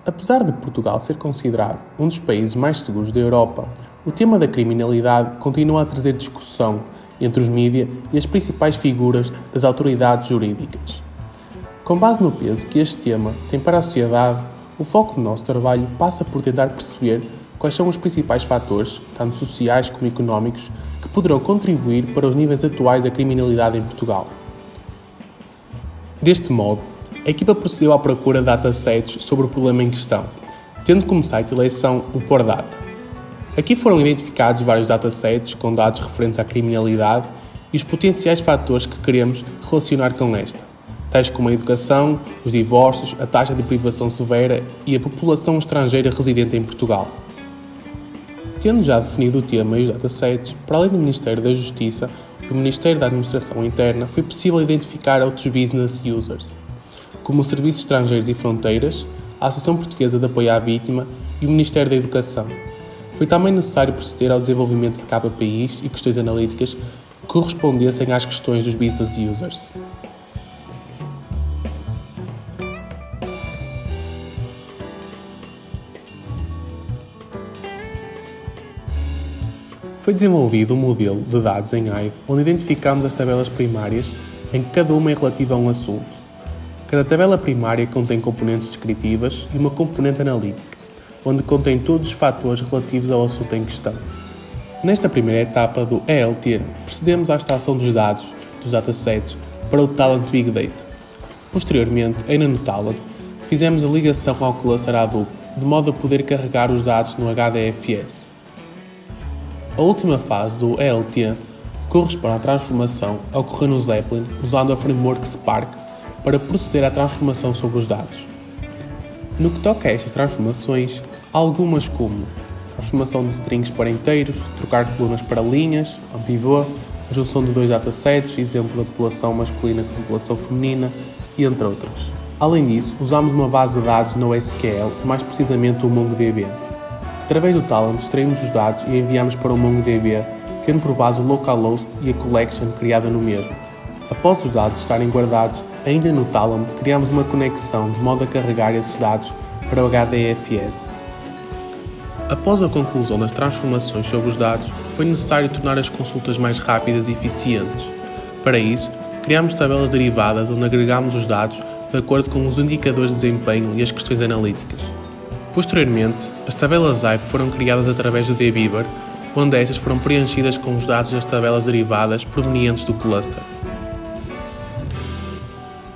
Apesar de Portugal ser considerado um dos países mais seguros da Europa, o tema da criminalidade continua a trazer discussão entre os mídia e as principais figuras das autoridades jurídicas. Com base no peso que este tema tem para a sociedade, o foco do nosso trabalho passa por tentar perceber quais são os principais fatores, tanto sociais como económicos, que poderão contribuir para os níveis atuais da criminalidade em Portugal. Deste modo, a equipa procedeu à procura de datasets sobre o problema em questão, tendo como site de eleição o PorData. Aqui foram identificados vários datasets com dados referentes à criminalidade e os potenciais fatores que queremos relacionar com esta, tais como a educação, os divórcios, a taxa de privação severa e a população estrangeira residente em Portugal. Tendo já definido o tema e os datasets, para além do Ministério da Justiça e o Ministério da Administração Interna, foi possível identificar outros business users, como o Serviços Estrangeiros e Fronteiras, a Associação Portuguesa de Apoio à Vítima e o Ministério da Educação. Foi também necessário proceder ao desenvolvimento de KPIs e questões analíticas que correspondessem às questões dos business users. Foi desenvolvido um modelo de dados em Hive onde identificamos as tabelas primárias em que cada uma é relativa a um assunto. Cada tabela primária contém componentes descritivas e uma componente analítica, onde contém todos os fatores relativos ao assunto em questão. Nesta primeira etapa do ELT, procedemos à extração dos dados dos datasets para o Talent Big Data. Posteriormente, ainda no Talent, fizemos a ligação ao cluster Hadoop, de modo a poder carregar os dados no HDFS. A última fase do ELT corresponde à transformação a ocorrer no Zeppelin usando a framework Spark para proceder à transformação sobre os dados. No que toca a estas transformações, há algumas como transformação de strings para inteiros, trocar colunas para linhas, um pivô, a junção de dois datasets, exemplo da população masculina com população feminina, e entre outras. Além disso, usamos uma base de dados NoSQL, mais precisamente o MongoDB. Através do Talent, extraímos os dados e enviamos para o MongoDB, tendo por base o localhost e a collection criada no mesmo. Após os dados estarem guardados, ainda no Talent, criamos uma conexão de modo a carregar esses dados para o HDFS. Após a conclusão das transformações sobre os dados, foi necessário tornar as consultas mais rápidas e eficientes. Para isso, criamos tabelas derivadas onde agregamos os dados de acordo com os indicadores de desempenho e as questões analíticas. Posteriormente, as tabelas Hive foram criadas através do dbeaver, onde estas foram preenchidas com os dados das tabelas derivadas provenientes do cluster.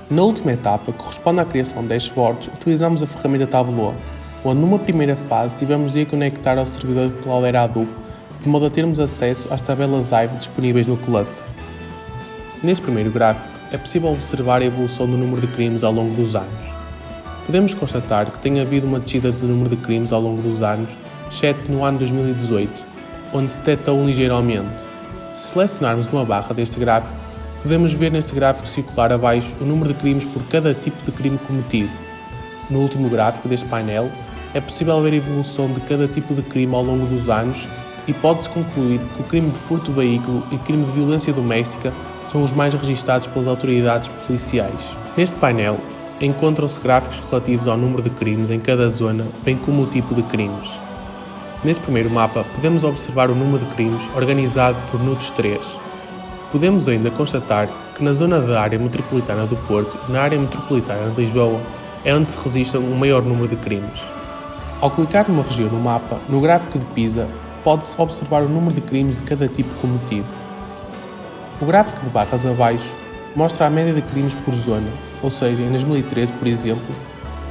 Na última etapa, que corresponde à criação de dashboards, utilizamos a ferramenta Tableau, onde numa primeira fase tivemos de a conectar ao servidor de Cloudera Hadoop, de modo a termos acesso às tabelas Hive disponíveis no cluster. Neste primeiro gráfico, é possível observar a evolução do número de crimes ao longo dos anos. Podemos constatar que tem havido uma descida do número de crimes ao longo dos anos, exceto no ano 2018, onde se detectou um ligeiro aumento. Se selecionarmos uma barra deste gráfico, podemos ver neste gráfico circular abaixo o número de crimes por cada tipo de crime cometido. No último gráfico deste painel, é possível ver a evolução de cada tipo de crime ao longo dos anos e pode-se concluir que o crime de furto de veículo e crime de violência doméstica são os mais registados pelas autoridades policiais. Neste painel, encontram-se gráficos relativos ao número de crimes em cada zona, bem como o tipo de crimes. Neste primeiro mapa, podemos observar o número de crimes organizado por NUTS 3. Podemos ainda constatar que na zona da área metropolitana do Porto e na área metropolitana de Lisboa é onde se registram o maior número de crimes. Ao clicar numa região no mapa, no gráfico de Pisa, pode-se observar o número de crimes de cada tipo cometido. O gráfico de barras abaixo mostra a média de crimes por zona, ou seja, em 2013, por exemplo,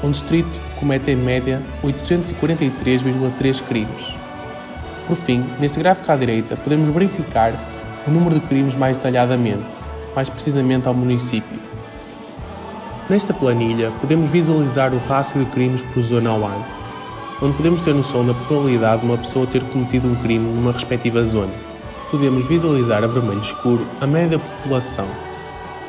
um distrito comete em média 843,3 crimes. Por fim, neste gráfico à direita, podemos verificar o número de crimes mais detalhadamente, mais precisamente ao município. Nesta planilha, podemos visualizar o rácio de crimes por zona ao ano, onde podemos ter noção da probabilidade de uma pessoa ter cometido um crime numa respectiva zona. Podemos visualizar a vermelho escuro a média da população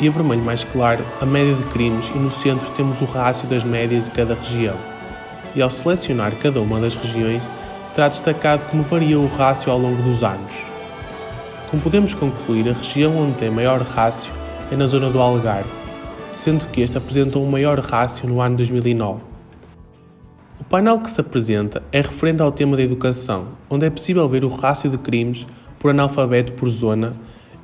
e a vermelho mais claro a média de crimes, e no centro temos o rácio das médias de cada região. E ao selecionar cada uma das regiões, terá destacado como varia o rácio ao longo dos anos. Como podemos concluir, a região onde tem maior rácio é na zona do Algarve, sendo que este apresentou um maior rácio no ano 2009. O painel que se apresenta é referente ao tema da educação, onde é possível ver o rácio de crimes por analfabeto por zona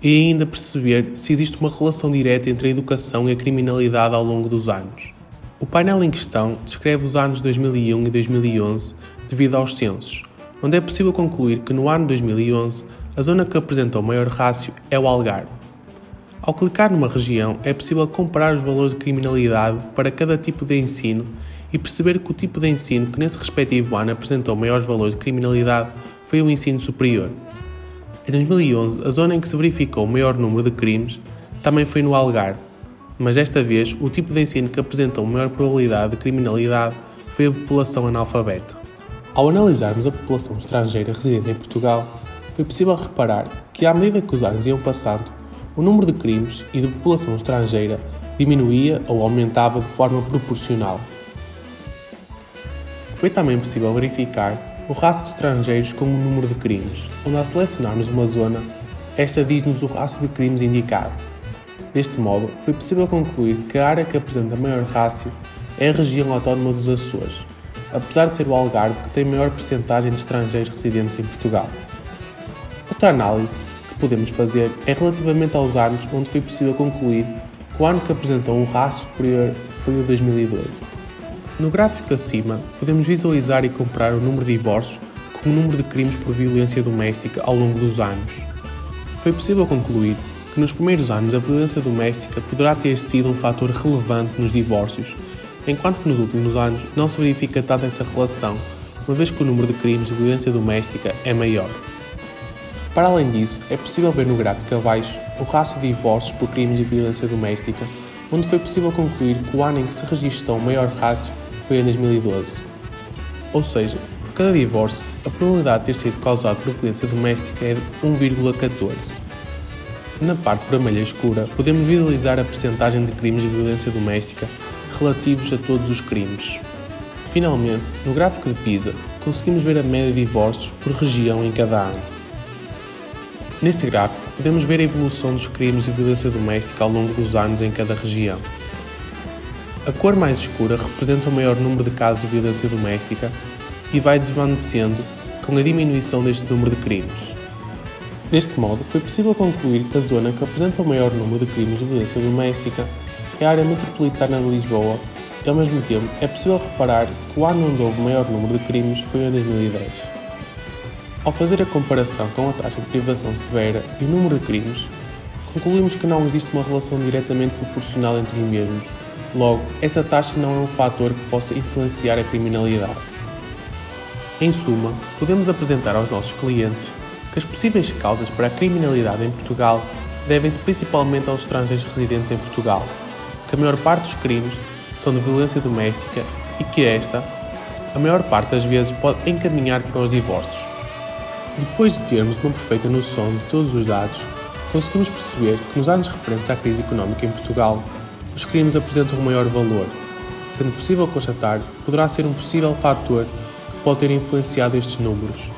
e ainda perceber se existe uma relação direta entre a educação e a criminalidade ao longo dos anos. O painel em questão descreve os anos 2001 e 2011 devido aos censos, onde é possível concluir que no ano 2011 a zona que apresenta o maior rácio é o Algarve. Ao clicar numa região é possível comparar os valores de criminalidade para cada tipo de ensino e perceber que o tipo de ensino que nesse respectivo ano apresentou maiores valores de criminalidade foi o ensino superior. Em 2011, a zona em que se verificou o maior número de crimes também foi no Algarve, mas desta vez o tipo de ensino que apresentou maior probabilidade de criminalidade foi a população analfabeta. Ao analisarmos a população estrangeira residente em Portugal, foi possível reparar que à medida que os anos iam passando, o número de crimes e de população estrangeira diminuía ou aumentava de forma proporcional. Foi também possível verificar o rácio de estrangeiros com o número de crimes, onde ao selecionarmos uma zona, esta diz-nos o rácio de crimes indicado. Deste modo, foi possível concluir que a área que apresenta maior rácio é a região autónoma dos Açores, apesar de ser o Algarve que tem maior percentagem de estrangeiros residentes em Portugal. Outra análise que podemos fazer é relativamente aos anos onde foi possível concluir que o ano que apresentou um rácio superior foi o 2012. No gráfico acima, podemos visualizar e comparar o número de divórcios com o número de crimes por violência doméstica ao longo dos anos. Foi possível concluir que nos primeiros anos a violência doméstica poderá ter sido um fator relevante nos divórcios, enquanto que nos últimos anos não se verifica tanto essa relação, uma vez que o número de crimes de violência doméstica é maior. Para além disso, é possível ver no gráfico abaixo o rácio de divórcios por crimes de violência doméstica, onde foi possível concluir que o ano em que se registrou o maior rácio foi em 2012. Ou seja, por cada divórcio, a probabilidade de ter sido causado por violência doméstica é de 1,14. Na parte vermelha escura, podemos visualizar a percentagem de crimes de violência doméstica relativos a todos os crimes. Finalmente, no gráfico de PISA, conseguimos ver a média de divórcios por região em cada ano. Neste gráfico, podemos ver a evolução dos crimes de violência doméstica ao longo dos anos em cada região. A cor mais escura representa o maior número de casos de violência doméstica e vai desvanecendo com a diminuição deste número de crimes. Deste modo, foi possível concluir que a zona que apresenta o maior número de crimes de violência doméstica é a área metropolitana de Lisboa e, ao mesmo tempo, é possível reparar que o ano onde houve o maior número de crimes foi em 2010. Ao fazer a comparação com a taxa de privação severa e o número de crimes, concluímos que não existe uma relação diretamente proporcional entre os mesmos. Logo, essa taxa não é um fator que possa influenciar a criminalidade. Em suma, podemos apresentar aos nossos clientes que as possíveis causas para a criminalidade em Portugal devem-se principalmente aos estrangeiros residentes em Portugal, que a maior parte dos crimes são de violência doméstica e que esta, a maior parte das vezes, pode encaminhar para os divórcios. Depois de termos uma perfeita noção de todos os dados, conseguimos perceber que nos anos referentes à crise económica em Portugal, os crimes apresentam um maior valor. Sendo possível constatar, poderá ser um possível fator que pode ter influenciado estes números.